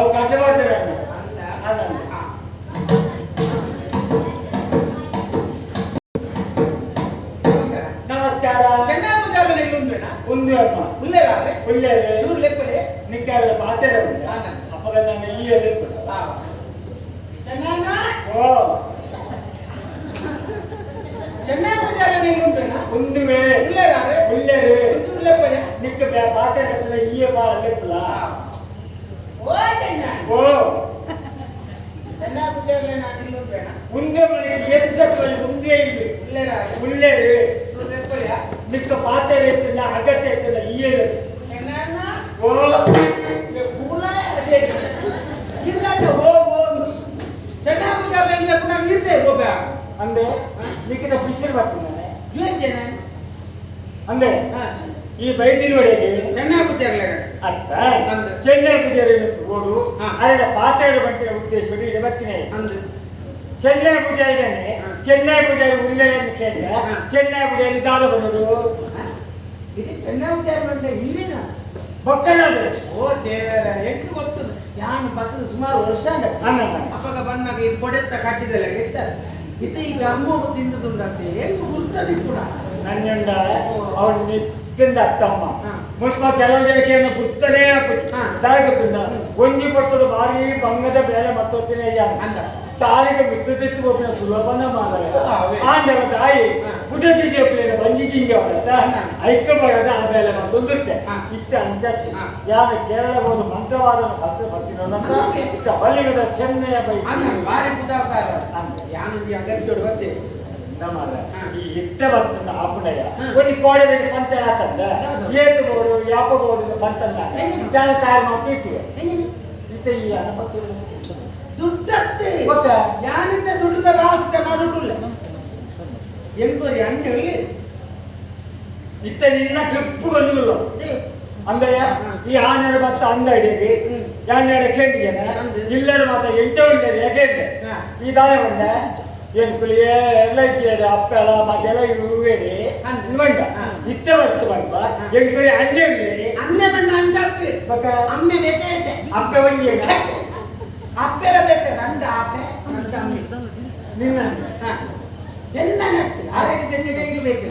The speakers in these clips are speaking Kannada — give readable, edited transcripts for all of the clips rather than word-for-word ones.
ಅವು ಕತೆ ಮಾಡ್ತಾರೆ ನಮಸ್ಕಾರ. ఉంది అమ్మ ఉల్లేరారే ఉల్లేరే చూడు లేకపోతే నిక్కాల పాతేరే ఉంది అప్పగా నేను ఇయ్యే లేకపోతే చెన్నైనా ఓ చెన్నై పూజాల నేను ఉంటేనా ఉందివే ఉల్లేరారే ఉల్లేరే చూడు లేకపోతే నిక్క పాతేరే ఇయ్యే బా లేకపోలా ఓ చెన్నై ఓ చెన్నై పూజాల నేను ఇల్లు ఉంటేనా ఉందే మరి ఏది చెప్పాలి ఉందే ఇల్లు ఉల్లేరారే ఉల్లేరే చూడు లేకపోతే ನಿಕ್ಕ ಪಾತೆ ಇರ್ತಿಲ್ಲ ಅಗತ್ಯ ಇರ್ತಿಲ್ಲ ಇಯ್ಯೇ ಓ ಅಂದೆ ನಿಕ್ಕಿನ ಪಿಕ್ಚರ್ ಬರ್ತೀನಿ ಅಂದೆ ಈ ಬೈದಿನವರೆಗೆ ಚೆನ್ನೈ ಪೂಜಾರಿ ಅರ್ಥ ಚೆನ್ನೈ ಪೂಜಾರಿ ಓಡು ಅದರ ಪಾತ್ರೆ ಬಂಟಿನ ಉದ್ದೇಶ ಬರ್ತೀನಿ ಚೆನ್ನೈ ಪೂಜಾರಿನೇ ಚೆನ್ನೈ ಪೂಜಾರಿ ಉಳ್ಳನ್ನು ಕೇಳಿದ ಚೆನ್ನೈ ಪೂಜಾರಿ ದಾದ ಬಂದರು ಚೆನ್ನೈ ಪೂಜಾರಿ ಬಂದ ಇಲ್ಲಿನ ಬೊಕ್ಕನಾದ್ರೆ ಓ ದೇವರ ಎಷ್ಟು ಗೊತ್ತದು ಯಾನು ಬರ್ತದೆ ಸುಮಾರು ವರ್ಷ ಅಪ್ಪಗ ಬಂದಾಗ ಇದು ಕೊಡೆತ್ತ ಕಟ್ಟಿದಲ್ಲ ಇರ್ತಾರೆ ಇದು ಈಗ ಅಮ್ಮ ತಿಂದುಂಡಂತೆ ಹೆಂಗೆ ಗುರ್ತದೆ ಕೂಡ ನನ್ನಂಡ ಅವಳು ನಿತ್ತಿಂದ ಅತ್ತಮ್ಮ ಮುಸ್ಮ ಕೆಲವು ಜನಕ್ಕೆ ಗುರ್ತನೇ ದಾರಿಗೊತ್ತಿಲ್ಲ ಒಂಜಿ ಕೊಟ್ಟರು ಭಾರಿ ಬಂಗದ ಬೇರೆ ಮತ್ತೊತ್ತಿನ ಅಂದ ತಾರಿಗೆ ಮಿತ್ರತೆತ್ತು ಹೋಗಿನ ಸುಲಭನ ಮಾರಾಯ ಆಂಡವ ತಾಯಿ ಪುಟತಿ ಜೋಪ್ಲೇನ ಬಂಜಿಜಿಂಗೆ ಅವರತ್ತ ಐಕ್ಯಪಡದ ಆಮೇಲೆ ಮತ್ತೊಂದಿರುತ್ತೆ ಇಷ್ಟ ಅಂಚತ್ತೆ ಯಾರ ಕೇರಳ ಹೋದ ಮಂತ್ರವಾದನ ಕಲ್ತು ಬರ್ತೀನಂತ ಇಷ್ಟ ಬಲ್ಲಿಗದ ಚೆನ್ನೈಯ ಬೈ ಭಾರಿ ಪುಟಾಕಾರ ಯಾನು ಅಗತ್ಯ ಬರ್ತೆ ಈ ಇಷ್ಟ ಬರ್ತದ ಆಪುಣಯ ಒಂದು ಕೋಡೆ ಮೇಲೆ ಪಂಚ ಹಾಕಂದ ಏತು ಬೋರು ಯಾಪ ಬೋರು ಪಂಚಲ್ಲ ಜಾನ ತಯಾರು ಮಾಡ್ತಿರ್ತೀವಿ ಇಷ್ಟ ಈ ಅನುಮತಿ ದುಡ್ಡತ್ತೆ ಗೊತ್ತಾ ಯಾನಿಂದ ದುಡ್ಡದ ರಾಷ್ಟ್ರ ಮಾಡುತ್ತಿಲ್ಲ ಎಂಬುದು ಅಣ್ಣಲ್ಲಿ ಇತ್ತ ನಿನ್ನ ಟ್ರಿಪ್ ಬಂದಿಲ್ಲ ಅಂದಯ್ಯ ಈ ಆನೆರ ಮತ್ತ ಅಂಗಡಿಗೆ ಯಾನೆರ ಕೇಳಿದ್ದೇನೆ ಇಲ್ಲರ ಮತ್ತ ಎಂಟೊಂಡೆ ಯಾಕೆಂಡೆ ಈ ದಾನೆ ಬಂದ ಏನು ಕುಲಿಯ ಎಲ್ಲ ಇದ್ದೇನೆ ಅಪ್ಪೆಲ್ಲ ಮಗೆಲ್ಲ ಇರುವೇನೆ ಬಂದ ಇತ್ತ ಬರ್ತು ಬಂದ ಎಂಟು ಅಂಡೆ ಅನ್ನೆ ಬಂದ ಅಂಜಾಕ್ತಿ ಅಮ್ಮೆ ಬೇಕೈತೆ ಅಪ್ಪೆ ಒಂದಿ ಅಪ್ಪೆಲ್ಲ ಬೇಕು ರಂಡ ಆಪೆ ರಂಡ ಅಮ್ಮೆ ನಿನ್ನ ಎಲ್ಲ ಆರೋಗ್ಯ ಜೊತೆಗೆ ಬೇಕು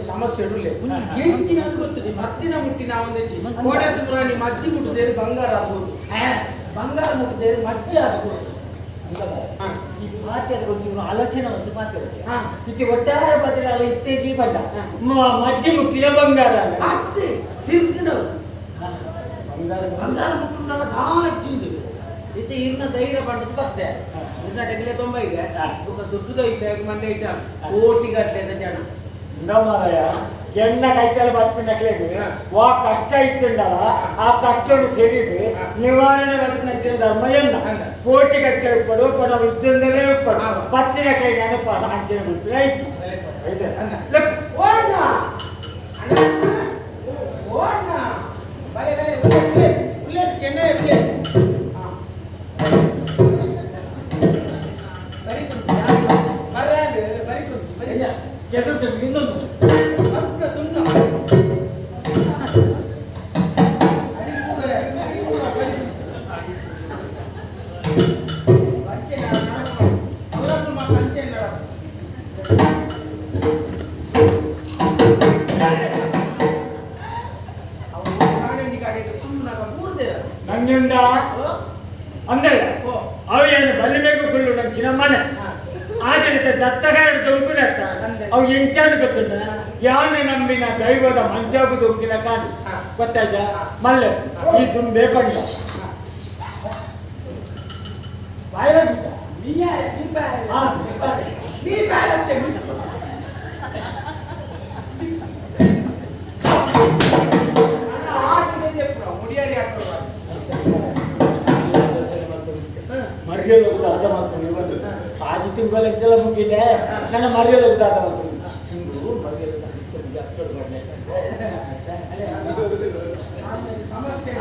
ಸಮಸ್ಯೆ ಎಂಚಿನ ಗೊತ್ತಿದೆ ಮತ್ತಿನ ಮುಟ್ಟಿನ ಕೋಡೆ ಸುಬ್ರಾಣಿ ಮಜ್ಜಿ ಮುಟ್ಟಿದ್ದೇವೆ ಬಂಗಾರ ಆಗ್ಬೋದು ಬಂಗಾರ ಮುಟ್ಟಿದ್ದೇವೆ ಮಜ್ಜಿ ಆಗ್ಬೋದು ಈ ಮಾತಾಡ ಗೊತ್ತಿರೋ ಆಲೋಚನೆ ಒಂದು ಮಾತಾಡುತ್ತೆ ಇದಕ್ಕೆ ಒಟ್ಟಾರೆ ಬದಲಾಗ ಇತ್ತೇಜಿ ಬಂದ ಮಜ್ಜಿ ಮುಟ್ಟಿನ ಬಂಗಾರ ಅತ್ತೆ ತಿರುಗಿನವರು ಬಂಗಾರ ಮುಟ್ಟಿನ ಕಾಣಿದ್ದು ಇದು ಇನ್ನ ಧೈರ್ಯ ಪಡೆದು ಬರ್ತೆ ಇನ್ನ ಟೆಕ್ಲೆ ತುಂಬ ಇದೆ ದುಡ್ಡು ವಿಷಯ ಮಂಡೆ ಇಟ್ಟ ಕೋಟಿ ಗಟ್ಟಲೆ ಜನ ಮಾರಾಯ ಎಣ್ಣ ಕೈತಲ್ಲಿ ಬರ್ಪಿನಕ್ಲೇದು ವಾ ಕಷ್ಟ ಇತ್ತುಂಡಲ್ಲ ಆ ಕಷ್ಟವನ್ನು ತೆಗೆದು ನಿವಾರಣೆ ಬರ್ಪಿನ ಧರ್ಮಯನ್ನ ಕೋಟಿ ಗಟ್ಟಲೆ ಉಪ್ಪಡು ನಾವು ಇದ್ದಂದಲೇ ಉಪ್ಪಡು ಪತ್ತಿನ ಕೈ ನೆನಪ ಅಂಚಿನ ಬಿಟ್ಟು ಆಯ್ತು ಚೆನ್ನೈ ನಂಜುಂಡ ಅಂದ್ರೆ ಅವೇನು ಬಲಿಬೇಕು ಕುಳ್ಳು ನನ್ನ ಚಿನ್ನಮ್ಮನೆ ಆಡಳಿತ ದತ್ತಗಾರ ದೊಂಕುನ ಅವು ಎಂಚಾಡು ಗೊತ್ತುಂಡ ಯಾವನೇ ನಂಬಿನ ದೈವದ ಮಂಜಾಬು ದೊಂಕಿನ ಕಾಡು ಗೊತ್ತಾಯ್ತ ಮಲ್ಲೆ ಈ ದುಂಬೆ ಬಂಡ ಮರ್ಯಾದೆ ಅರ್ಥ ಮಾಡ್ತೀನಿ ಆದಿ ತಿಂಗಳ ಮುಗಿದ್ದೆ ನನ್ನ ಮರ್ಯಾದೆ ಅರ್ಥ ಮಾಡ್ತೀನಿ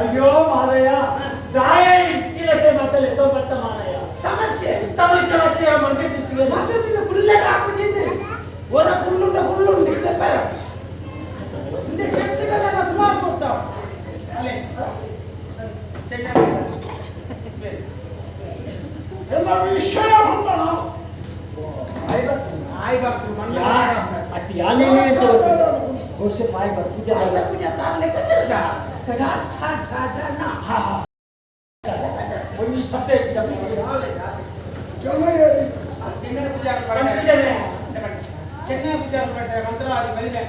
ಅಯ್ಯೋ ಮಾರಯ್ಯ ದಾಯ ಇಕ್ಕಿಲಕ್ಕೆ ಮಕ್ಕಳು ಎತ್ತೋ ಬತ್ತ ಮಾರಯ್ಯ ಸಮಸ್ಯೆ ಸಮಸ್ಯೆ ಮಂದಿರ ಕುಳ್ಳೆ ಹಾಕುತ್ತಿದ್ದೆ ಓರ ಕುಳ್ಳುಂಡ ಕುಳ್ಳುಂಡ ಇರ್ತಾರೆ ಸುಮಾರು ಕೊಡ್ತಾವ ಅತಿ ಯಾನೇನೇ ಅಂತ ಗೊತ್ತಿಲ್ಲ ವರ್ಷ ಪಾಯ ಪೂಜೆ ಒಂದು ಶಬ್ದ ಚೆನ್ನೈ ಪೂಜಾ ಮಂತ್ರ ಅದು ಬಲಿದೆ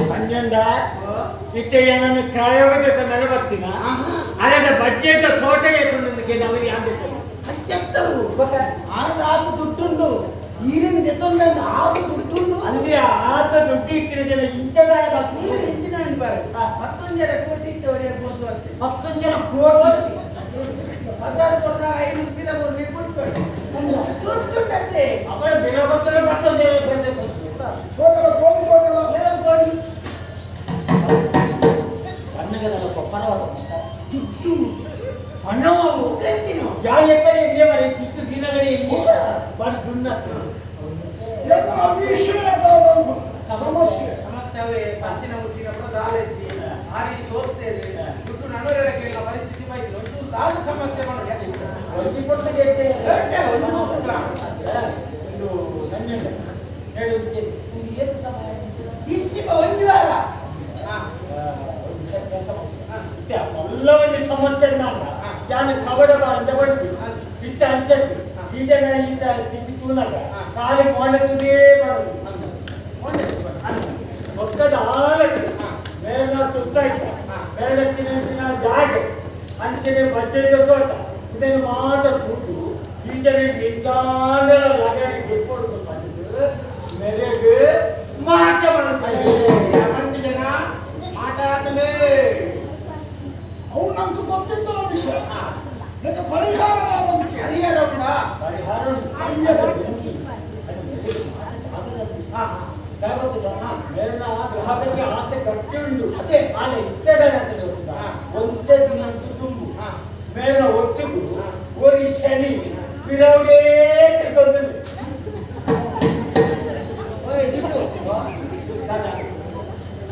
ಪಂಜಂಡ ಇಟ್ಟೆಯನ್ನು ಕ್ರಾಯೋಗದ ನಲವತ್ತಿನ ಅದರ ಬಜ್ಜೆದ ತೋಟ ಎತ್ತುಂದಕ್ಕೆ ನಮಗೆ ಆಗಬೇಕು చెప్తావు ఆకు దుట్టుండు ఈయన ఆకు దుట్టుండు అంది ఆత దుట్టి ఇక్కడ ఇంతగా మತ್ತೊಂದರ ಕೋಟಿ ಮತ್ತೊಂದರ ಕೋಟಿ ಪದಾರ್ಥ ಕೊಟ್ಟ 5 ರೂಪಾಯಿ ಕೊಡ್ತಾರೆ ದುಡ್ಡುಂಟಂತೆ ಅವರ ಬೆಳಗೊತ್ತಲು ಮತ್ತೊಂದು ಬಣ್ಣಗದ ಕೊಪ್ಪರವಾದ ದುಡ್ಡು ಹಣವು ಯಾವ ಎಕರೆ ಇದೆ ಮರೆ ಕಿತ್ತು ದಿನಗಳೇ ಇದೆ ಬಟ್ ದುಣ್ಣ ಸಮಸ್ಯೆ ಸಮಸ್ಯೆ ಪಂಚಿನ ಮುಟ್ಟಿನ ದಾಲೆತ್ತಿ ಆರಿ ಸೋರ್ತೇವೆ ದುಡ್ಡು ನಡುವರೆಲ್ಲ ಪರಿಸ್ಥಿತಿ ಬೈತು ಒಂದು ದಾಲ ಸಮಸ್ಯೆ ಮಾಡೋದು ಒಂದು ಕೊಟ್ಟಗೆ ಇದು ನನ್ನಿಂದ ಹೇಳುವುದಕ್ಕೆ ಏನು ಸಮಯ ಇಂಚಿನ ಒಂದು ವಾರ ಎಲ್ಲವನ್ನೇ ಸಮಸ್ಯೆ ನಾನು ಯಾನು ಕವಡ ಅಂತ ಬಂತು ಇಷ್ಟ ಅಂಚದ್ದು ಈಗ ಇಂದ ಸ್ಥಿತಿ ತೂನಾಗ ಕಾಲಿ ಮಾಡದೇ ಮಾಡೋದು ಒಕ್ಕದ ಆಲಕ್ಕೆ ಮೇಲ ಸುತ್ತಾಯ್ತ ಮೇಲತ್ತಿನ ಜಾಗೆ ಅಂಚನೆ ಬಜ್ಜೆಯ ತೋಟ ಇದನ್ನು ಮಾತ್ರ ತುಟ್ಟು ಈಜನೆ ನಿಂತಾಂಡ ಲಗಡಿ ಬಿಟ್ಕೊಡ್ತು ಬಂದು ಮೇಲೆಗೆ ಮಾಟ ಮಾಡ್ತಾರೆ ಜನ ಮಾತಾಡ್ತಲೇ ಅವ್ರು ನಮ್ಗೆ ಗೊತ್ತಿತ್ತಲ್ಲ ವಿಷಯ ಮತ್ತೆ ಪರಿಹಾರ ಪರಿಹಾರ ಉಂಟಾ ಮೇಲಿನ ಗ್ರಾಹಕರಿಗೆ ಆಸೆ ಕಟ್ಟಿ ಉಂಟು ಅದೇ ಆನೆ ಇತ್ತೇನೆ ಒಂದೇ ದಿನ ತುಂಬು ಮೇಲಿನ ಒಟ್ಟಿಗೂ ಓರಿ ಶನಿ ಬಿರವೇ ತಿಳ್ಕೊಂಡು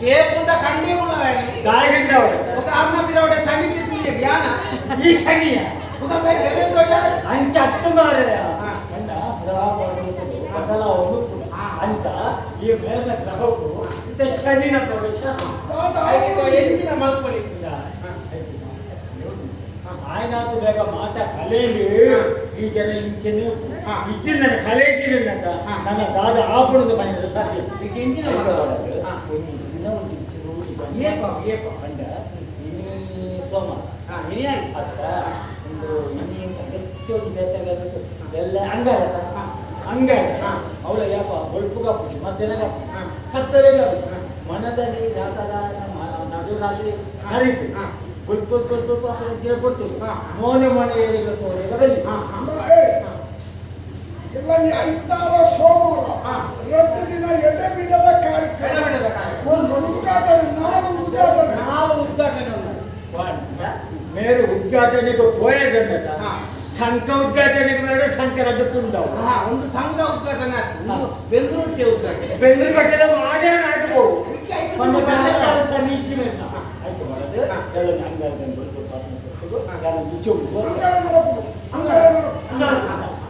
కేపుంద కండి ఉన్నవాడి గాయగండవాడు ఒక అమ్మ పిరవడే సమితి పిల్లే జ్ఞాన ఈ శనియ ఒక బై వెలే తోట అంత అత్తమారే కండ బ్రహ్మడు అదల ఒడుకు అంత ఈ మేల గ్రహకు ఇంత శనిన ప్రవేశ ఐతో ఎందిన మల్పలి ఆయనకు ಬೇಗ ಮಾತ ಕಲೆಯಲ್ಲಿ ಈ ಜನ ಇಂಚನೆ ಇಚ್ಚಿನ ನನ್ನ ಕಲೆಜಿರಲ್ಲ ನನ್ನ ದಾದ ಆಪುಣದ ಬಂದಿದೆ ಸಾಧ್ಯ ಈಗ ಎಂದಿನ ಕಂಡ ಸೋಮ ಅತ್ತ ಒಂದು ಹೆಚ್ಚು ಎಲ್ಲ ಅಂಗಾರ ಅಂಗಾರ ಅವಳ ಯಾಪ ಹೊಳ್ಪುಗ ಮಧ್ಯಾಹ್ನ ಕತ್ತಲೆಲ್ಲ ಮನದಲ್ಲಿ ಜಾತದ ನಡುನಲ್ಲಿ ಹರಿತು ಕೊಡ್ತೀವಿ ಮೋನೆ ಮನೆಯಲ್ಲಿ ತೋರಿದಲ್ಲಿ ಎಲ್ಲ ಐದಾರ ಸೋಮವಾರ 2 ದಿನ ಎಡೆ ಬಿಡದ ಕಾರ್ಯಕ್ರಮ ಒಂದು ಉದ್ಘಾಟನೆ ನಾಳೆ ಉದ್ಘಾಟನೆ ಮೇರು ಉದ್ಘಾಟನೆಗೆ ಹೋಯದನ್ನಲ್ಲ ಸಂಘ ಉದ್ಘಾಟನೆಗೆ ಬೇಡ ಸಂಕರದ್ದು ತುಂಡವು ಒಂದು ಸಂಘ ಉದ್ಘಾಟನೆ ಬೆಂಗಳೂರು ಉದ್ಘಾಟನೆ ಬೆಂಗಳೂರು ಮಾಡೇ ಆಗಬಹುದು ಸಮೀಕ್ಷೆ ಆಯ್ತು ಮಾಡೋದು ಎಲ್ಲ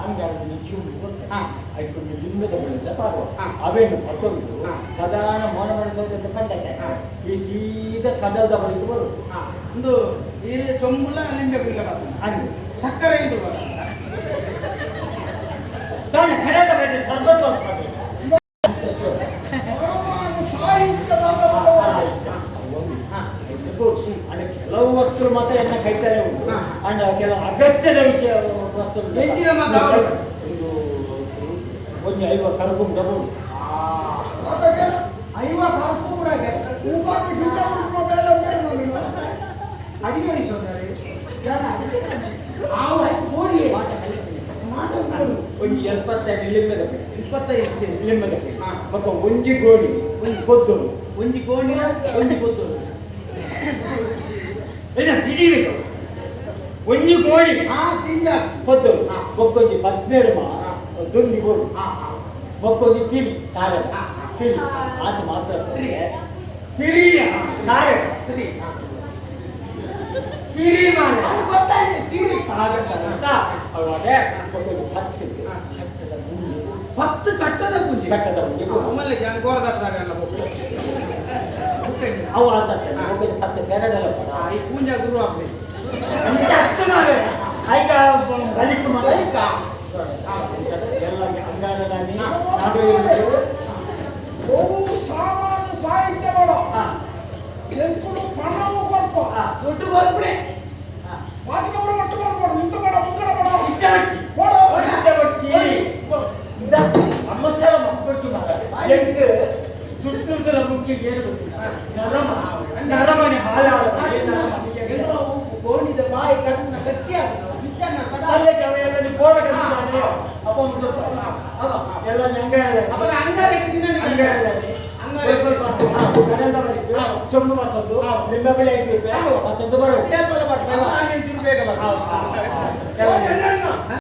ಅಂಗಾರದಲ್ಲಿ ಆಯ್ಕೊಂಡು ಲಿಂಗದ ಬಳಿಂದ ಪಾಡುವ ಅವೇನು ಪತ್ತೊಂದು ಸಾಧಾರಣ ಮೌನ ಮಾಡಿದ ಕಂಡಕ್ಕೆ ಈ ಸೀದ ಕಡಲದ ಬಳಿಗೆ ಬರುದು ಒಂದು ಈ ಚೊಂಬುಲ ಲಿಂಗ ಬಿಲ್ಲ ಹಂಗೆ ಸಕ್ಕರೆ ಇದು ತಾನೆ ಕಡದ ಬಳಿ ಸರ್ವತ್ವ ಕೆಲವು ವಸ್ತುಗಳು ಮಾತ್ರ ಎನ್ನ ಕೈತಾರೆ ಉಂಟು ಅಂಡ್ ಕೆಲವು ಅಗತ್ಯದ ವಿಷಯ ವಸ್ತುಗಳು ಒಂದು 5 ಕರ್ಕೊಂಡು ತಗೊಂಡು 5 ಕರ್ಕೊಂಡ್ಬಿಡಾಗೆ ಅಡಿಗೆ ವಹಿಸೋದಾರೆ ಒಂದು 75 ಲಿಂಬದ 25 ಲಿಂಬದ ಮತ್ತು ಒಂಜಿ ಗೋಣಿ ಒಂದು ಕೊದ್ದೋಳು ಒಂಜಿ ಗೋಣಿ ಒಂಜಿ ಕೊದ್ದೋಳು ಬಿಡಿಬೇಕು ಒಂಜಿ ಗೋಣಿ ಕೊದ್ದೋಳು ಒಕ್ಕೊಂಜಿ 17 ದೊಂದಿ ಗೋಳು ಒಕ್ಕೊಂಜಿ ತಿಳಿ ತಾರಕ ತಿಳಿ ಆತ ಮಾತ್ರ ತಿಳಿಯ ತಾರಕ ಕಿರಿಮಾನೆ ಅದು ಗೊತ್ತಾಯ್ತು ಸೀರೆ ಆಗತ್ತಂತ ಅವಾಗ ಒಂದು ಹತ್ತಿದೆ ಹತ್ತದ ಮುಂದೆ 10 ಕಟ್ಟದ ಪೂಜೆ ಕಟ್ಟದ ಮುಂದೆ ಆಮೇಲೆ ಜನ ಗೋರದಾಟದಾರೆಲ್ಲ ಹೋಗ್ತಾರೆ ಅವು ಆಗ್ತದೆ ಹೋಗೋದು 10 ಕೆರಡೆಲ್ಲ ಈ ಪೂಜಾ ಗುರು ಆಗ್ಬೇಕು ಅಂತ ಅರ್ಥ ಮಾಡಿ ಆಯ್ಕ ಬಲಿಕ ಬಲಿಕ ಎಲ್ಲ ಅಂಗಾರದಾನಿ ಬಹು ಸಾಮಾನ್ಯ ಸಾಹಿತ್ಯಗಳು ಎಂಕುಡು ಪಣವು ಕೊಲ್ಪ ದುಡ್ಡು ಕೊಡ್ಬಿಡೆ ಬಾಕಿದವರು ಒಟ್ಟು ಕೊಡ್ಬೋದು ಇಂತ ಬೇಡ ಮುಂಗಡ ಬೇಡ ಇಷ್ಟ ಬಟ್ಟಿ ಕೊಡು ಇಷ್ಟ ಬಟ್ಟಿ ಅಮ್ಮಸರ ಮಕ್ಕಳು ಎಂಟು ದುಡ್ಡು ಮುಖ್ಯ ಏನು ಗೊತ್ತಿಲ್ಲ ನರಮನೆ ಹಾಲಾಳ ಗೋಣಿದ ಬಾಯಿ ಕಟ್ಟಿನ ಗಟ್ಟಿ ಅಲ್ಲಕ್ಕೆ ಅವೆಲ್ಲ ಬೋಡ ಕಟ್ಟಿದ್ದಾನೆ ಅಪ್ಪ ಎಲ್ಲ ಚೊಂಬು ಮತ್ತೊಂದು ನಿಂಬೆ ಬೆಳೆ ಮತ್ತೊಂದು ಬರೋದು